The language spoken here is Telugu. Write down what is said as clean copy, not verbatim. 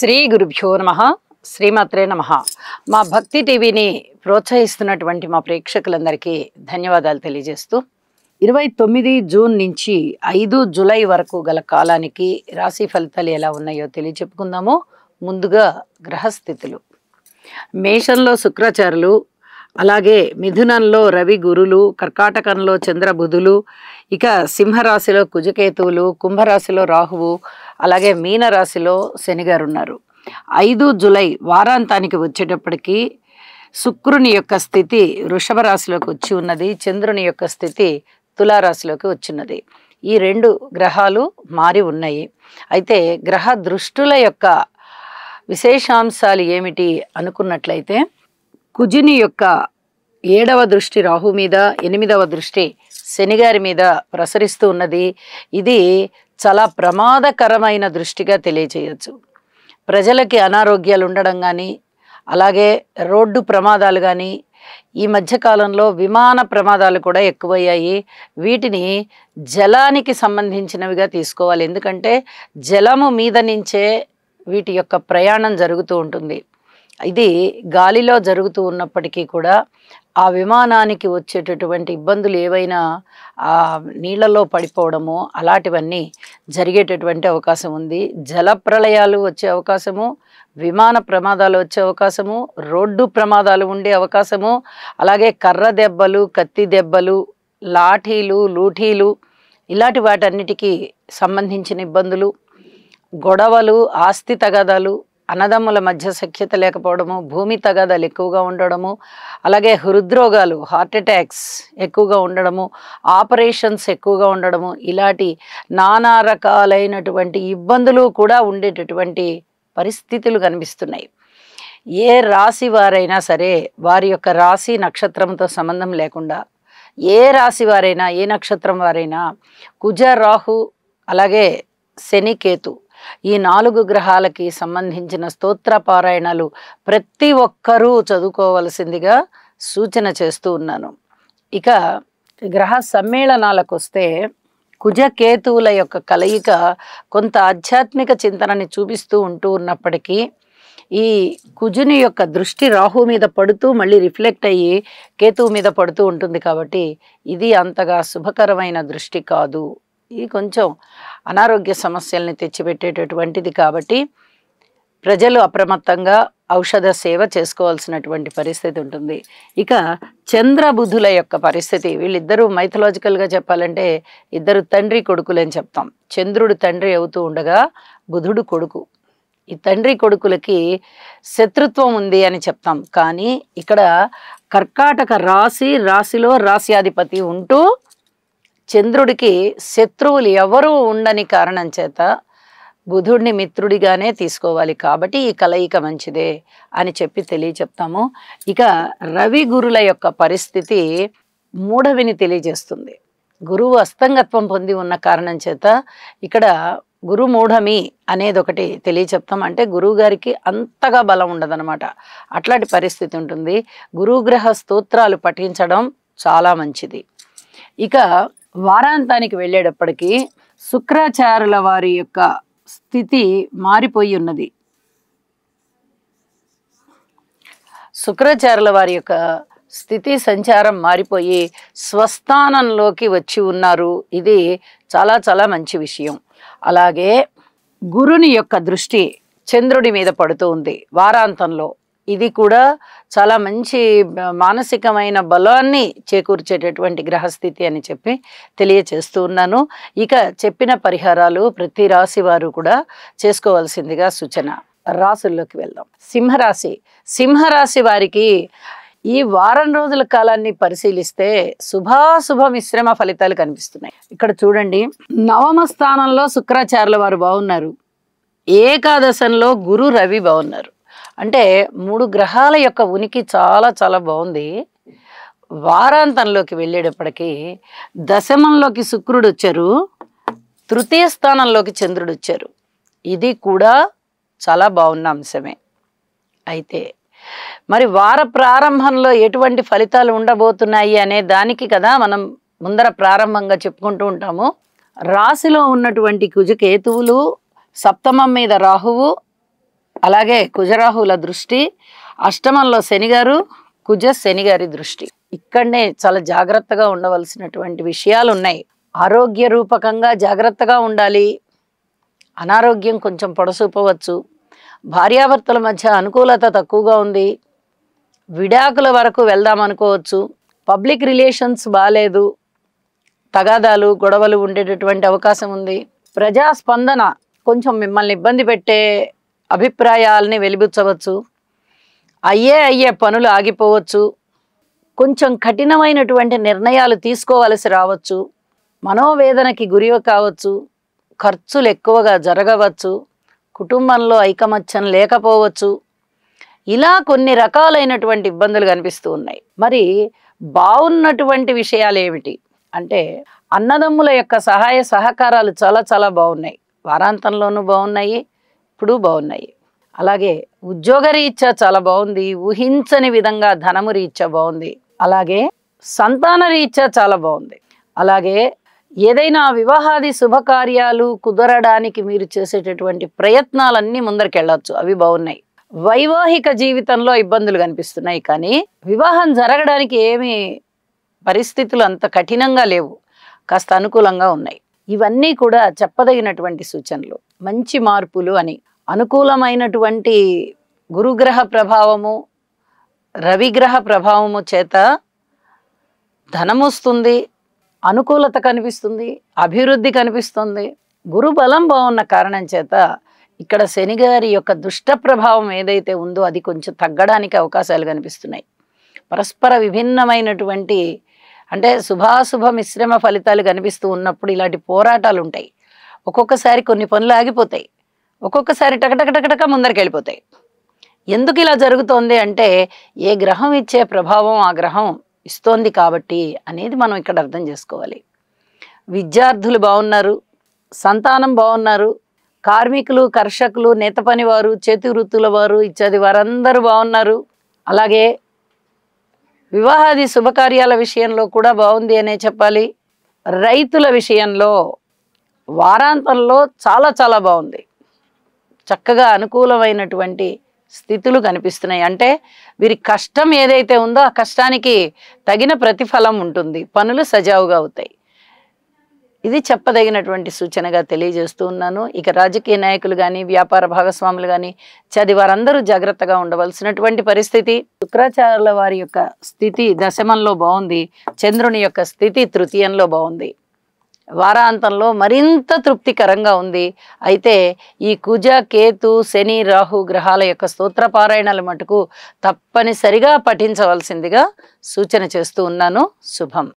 శ్రీ గురుభ్యో నమః. శ్రీమాత్రే నమః. మా భక్తి టీవీని ప్రోత్సహిస్తున్నటువంటి మా ప్రేక్షకులందరికీ ధన్యవాదాలు తెలియజేస్తూ 29 జూన్ నుంచి 5 జూలై వరకు గల కాలానికి రాశి ఫలితాలు ఎలా ఉన్నాయో తెలియచెప్పుకుందాము. ముందుగా గ్రహస్థితులు. మేషంలో శుక్రాచారులు, అలాగే మిథునంలో రవి గురులు, కర్కాటకంలో చంద్ర బుధులు, ఇక సింహరాశిలో కుజకేతువులు, కుంభరాశిలో రాహువు, అలాగే మీనరాశిలో శనిగారు ఉన్నారు. 5 జూలై వారాంతానికి వచ్చేటప్పటికి శుక్రుని యొక్క స్థితి వృషభ రాశిలోకి వచ్చి ఉన్నది, చంద్రుని యొక్క స్థితి తులారాశిలోకి వచ్చిన్నది. ఈ 2 గ్రహాలు మారి ఉన్నాయి. అయితే గ్రహ దృష్టుల యొక్క విశేషాంశాలు ఏమిటి అనుకున్నట్లయితే, కుజుని యొక్క 7వ దృష్టి రాహు మీద, 8వ దృష్టి శనిగారి మీద ప్రసరిస్తూ ఉన్నది. ఇది చాలా ప్రమాదకరమైన దృష్టిగా తెలియజేయచ్చు. ప్రజలకి అనారోగ్యాలు ఉండడం కానీ, అలాగే రోడ్డు ప్రమాదాలు కానీ, ఈ మధ్యకాలంలో విమాన ప్రమాదాలు కూడా ఎక్కువయ్యాయి. వీటిని జలానికి సంబంధించినవిగా తీసుకోవాలి. ఎందుకంటే జలము మీద నుంచే వీటి యొక్క ప్రయాణం జరుగుతూ ఉంటుంది. ఇది గాలిలో జరుగుతూ ఉన్నప్పటికీ కూడా ఆ విమానానికి వచ్చేటటువంటి ఇబ్బందులు ఏవైనా ఆ నీళ్ళలో పడిపోవడము అలాంటివన్నీ జరిగేటటువంటి అవకాశం ఉంది. జల ప్రళయాలు వచ్చే అవకాశము, విమాన ప్రమాదాలు వచ్చే అవకాశము, రోడ్డు ప్రమాదాలు ఉండే అవకాశము, అలాగే కర్ర దెబ్బలు, కత్తి దెబ్బలు, లాఠీలు, లూఠీలు, ఇలాంటి వాటన్నిటికీ సంబంధించిన ఇబ్బందులు, గొడవలు, ఆస్తి తగాదాలు, అన్నదమ్ముల మధ్య సఖ్యత లేకపోవడము, భూమి తగాదాలు ఎక్కువగా ఉండడము, అలాగే హృద్రోగాలు, హార్ట్ అటాక్స్ ఎక్కువగా ఉండడము, ఆపరేషన్స్ ఎక్కువగా ఉండడము, ఇలాంటి నానా రకాలైనటువంటి ఇబ్బందులు కూడా ఉండేటటువంటి పరిస్థితులు కనిపిస్తున్నాయి. ఏ రాశి వారైనా సరే వారి యొక్క రాశి నక్షత్రంతో సంబంధం లేకుండా, ఏ రాశి వారైనా, ఏ నక్షత్రం వారైనా, కుజ రాహు అలాగే శని కేతు ఈ 4 గ్రహాలకి సంబంధించిన స్తోత్ర పారాయణాలు ప్రతి ఒక్కరూ చదువుకోవలసిందిగా సూచన చేస్తూ ఉన్నాను. ఇక గ్రహ సమ్మేళనాలకు వస్తే, కుజకేతువుల యొక్క కలయిక కొంత ఆధ్యాత్మిక చింతనని చూపిస్తూ ఉన్నప్పటికీ, ఈ కుజుని యొక్క దృష్టి రాహు మీద పడుతూ మళ్ళీ రిఫ్లెక్ట్ అయ్యి కేతువు మీద పడుతూ ఉంటుంది. కాబట్టి ఇది అంతగా శుభకరమైన దృష్టి కాదు. ఇది కొంచెం అనారోగ్య సమస్యల్ని తెచ్చిపెట్టేటటువంటిది. కాబట్టి ప్రజలు అప్రమత్తంగా ఔషధ సేవ చేసుకోవాల్సినటువంటి పరిస్థితి ఉంటుంది. ఇక చంద్రబుధుల యొక్క పరిస్థితి, వీళ్ళిద్దరూ మైథలాజికల్గా చెప్పాలంటే ఇద్దరు తండ్రి కొడుకులని చెప్తాం. చంద్రుడు తండ్రి అవుతూ ఉండగా బుధుడు కొడుకు. ఈ తండ్రి కొడుకులకి శత్రుత్వం ఉంది అని చెప్తాం. కానీ ఇక్కడ కర్కాటక రాశిలో రాశ్యాధిపతి ఉంటూ చంద్రుడికి శత్రువులు ఎవరూ ఉండని కారణం చేత బుధుడిని మిత్రుడిగానే తీసుకోవాలి. కాబట్టి ఈ కలయిక మంచిదే అని చెప్పి తెలియచెప్తాము. ఇక రవి గురుల యొక్క పరిస్థితి మూఢవిని తెలియజేస్తుంది. గురువు అస్తంగత్వం పొంది ఉన్న కారణం చేత ఇక్కడ గురు మూఢమి అనేది ఒకటి తెలియచెప్తాం. అంటే గురువు గారికి అంతగా బలం ఉండదన్నమాట. అట్లాంటి పరిస్థితి ఉంటుంది. గురుగ్రహ స్తోత్రాలు పఠించడం చాలా మంచిది. ఇక వారాంతానికి వెళ్ళేటప్పటికీ శుక్రాచార్యుల వారి యొక్క స్థితి మారిపోయి ఉన్నది. శుక్రాచార్యుల వారి యొక్క స్థితి సంచారం మారిపోయి స్వస్థానంలోకి వచ్చి ఉన్నారు. ఇది చాలా చాలా మంచి విషయం. అలాగే గురుని యొక్క దృష్టి చంద్రుడి మీద పడుతూ ఉంది వారాంతంలో. ఇది కూడా చాలా మంచి మానసికమైన బలాన్ని చేకూర్చేటటువంటి గ్రహస్థితి అని చెప్పి తెలియచేస్తూ ఉన్నాను. ఇక చెప్పిన పరిహారాలు ప్రతి రాశి వారు కూడా చేసుకోవాల్సిందిగా సూచన. రాశుల్లోకి వెళ్దాం. సింహరాశి వారికి ఈ వారం రోజుల కాలాన్ని పరిశీలిస్తే శుభాశుభ మిశ్రమ ఫలితాలు కనిపిస్తున్నాయి. ఇక్కడ చూడండి, 9వ స్థానంలో శుక్రాచార్యుల వారు బాగున్నారు. ఏకాదశంలో గురు రవి బాగున్నారు. అంటే 3 గ్రహాల యొక్క ఉనికి చాలా చాలా బాగుంది. వారాంతంలోకి వెళ్ళేటప్పటికీ దశమంలోకి శుక్రుడు వచ్చారు, తృతీయ స్థానంలోకి చంద్రుడు వచ్చారు. ఇది కూడా చాలా బాగున్న అంశమే. అయితే మరి వార ప్రారంభంలో ఎటువంటి ఫలితాలు ఉండబోతున్నాయి అనే దానికి కదా మనం ముందర ప్రారంభంగా చెప్పుకుంటూ ఉంటాము. రాశిలో ఉన్నటువంటి కుజకేతువులు, సప్తమం మీద రాహువు, అలాగే కుజరాహుల దృష్టి, అష్టమంలో శనిగారు, శనిగారి దృష్టి. ఇక్కడనే చాలా జాగ్రత్తగా ఉండవలసినటువంటి విషయాలు ఉన్నాయి. ఆరోగ్య రూపకంగా జాగ్రత్తగా ఉండాలి. అనారోగ్యం కొంచెం పొడసూపవచ్చు. భార్యాభర్తల మధ్య అనుకూలత తక్కువగా ఉంది. విడాకుల వరకు వెళ్దాం అనుకోవచ్చు. పబ్లిక్ రిలేషన్స్ బాగాలేదు. తగాదాలు గొడవలు ఉండేటటువంటి అవకాశం ఉంది. ప్రజాస్పందన కొంచెం మిమ్మల్ని ఇబ్బంది పెట్టే అభిప్రాయాలని వెలిబుచ్చవచ్చు. అయ్యే పనులు ఆగిపోవచ్చు. కొంచెం కఠినమైనటువంటి నిర్ణయాలు తీసుకోవలసి రావచ్చు. మనోవేదనకి గురి కావచ్చు. ఖర్చులు ఎక్కువగా జరగవచ్చు. కుటుంబంలో ఐకమత్యం లేకపోవచ్చు. ఇలా కొన్ని రకాలైనటువంటి ఇబ్బందులు కనిపిస్తూ ఉన్నాయి. మరి బాగున్నటువంటి విషయాలు ఏమిటి అంటే, అన్నదమ్ముల యొక్క సహాయ సహకారాలు చాలా చాలా బాగున్నాయి. వారాంతంలోనూ బాగున్నాయి, ఇప్పుడు బాగున్నాయి. అలాగే ఉద్యోగ రీత్యా చాలా బాగుంది. ఊహించని విధంగా ధనము రీత్యా బాగుంది. అలాగే సంతాన రీత్యా చాలా బాగుంది. అలాగే ఏదైనా వివాహాది శుభకార్యాలు కుదరడానికి మీరు చేసేటటువంటి ప్రయత్నాలన్నీ ముందరికెళ్ళొచ్చు, అవి బాగున్నాయి. వైవాహిక జీవితంలో ఇబ్బందులు కనిపిస్తున్నాయి, కానీ వివాహం జరగడానికి ఏమీ పరిస్థితులు అంత కఠినంగా లేవు, కాస్త అనుకూలంగా ఉన్నాయి. ఇవన్నీ కూడా చెప్పదగినటువంటి సూచనలు, మంచి మార్పులు అని. అనుకూలమైనటువంటి గురుగ్రహ ప్రభావము, రవిగ్రహ ప్రభావము చేత ధనం వస్తుంది, అనుకూలత కనిపిస్తుంది, అభివృద్ధి కనిపిస్తుంది. గురు బలం బాగున్న కారణం చేత ఇక్కడ శనిగారి యొక్క దుష్ట ప్రభావం ఏదైతే ఉందో అది కొంచెం తగ్గడానికి అవకాశాలు కనిపిస్తున్నాయి. పరస్పర విభిన్నమైనటువంటి అంటే శుభాశుభ మిశ్రమ ఫలితాలు కనిపిస్తూ ఉన్నప్పుడు ఇలాంటి పోరాటాలు ఉంటాయి. ఒక్కొక్కసారి కొన్ని పనులు ఆగిపోతాయి, ఒక్కొక్కసారి టకటక ముందరికి వెళ్ళిపోతాయి. ఎందుకు ఇలా జరుగుతోంది అంటే, ఏ గ్రహం ఇచ్చే ప్రభావం ఆ గ్రహం ఇస్తోంది కాబట్టి అనేది మనం ఇక్కడ అర్థం చేసుకోవాలి. విద్యార్థులు బాగున్నారు, సంతానం బాగున్నారు, కార్మికులు, కర్షకులు, నేత పని వారు, చేతి వృత్తుల వారు ఇత్యాది వారందరూ బాగున్నారు. అలాగే వివాహాది శుభకార్యాల విషయంలో కూడా బాగుంది అనే చెప్పాలి. రైతుల విషయంలో వారాంతంలో చాలా చాలా బాగుంది. చక్కగా అనుకూలమైనటువంటి స్థితులు కనిపిస్తున్నాయి. అంటే వీరి కష్టం ఏదైతే ఉందో ఆ కష్టానికి తగిన ప్రతిఫలం ఉంటుంది, పనులు సజావుగా అవుతాయి. ఇది చెప్పదగినటువంటి సూచనగా తెలియజేస్తూ ఉన్నాను. ఇక రాజకీయ నాయకులు కానీ, వ్యాపార భాగస్వాములు కానీ వారందరూ జాగ్రత్తగా ఉండవలసినటువంటి పరిస్థితి. శుక్రాచార్యుల వారి యొక్క స్థితి దశమంలో బాగుంది, చంద్రుని యొక్క స్థితి తృతీయంలో బాగుంది. వారాంతంలో మరింత తృప్తికరంగా ఉంది. అయితే ఈ కుజ, కేతు, శని, రాహు గ్రహాల యొక్క స్తోత్రపారాయణాల మటుకు తప్పనిసరిగా పఠించవలసిందిగా సూచన చేస్తూ ఉన్నాను. శుభం.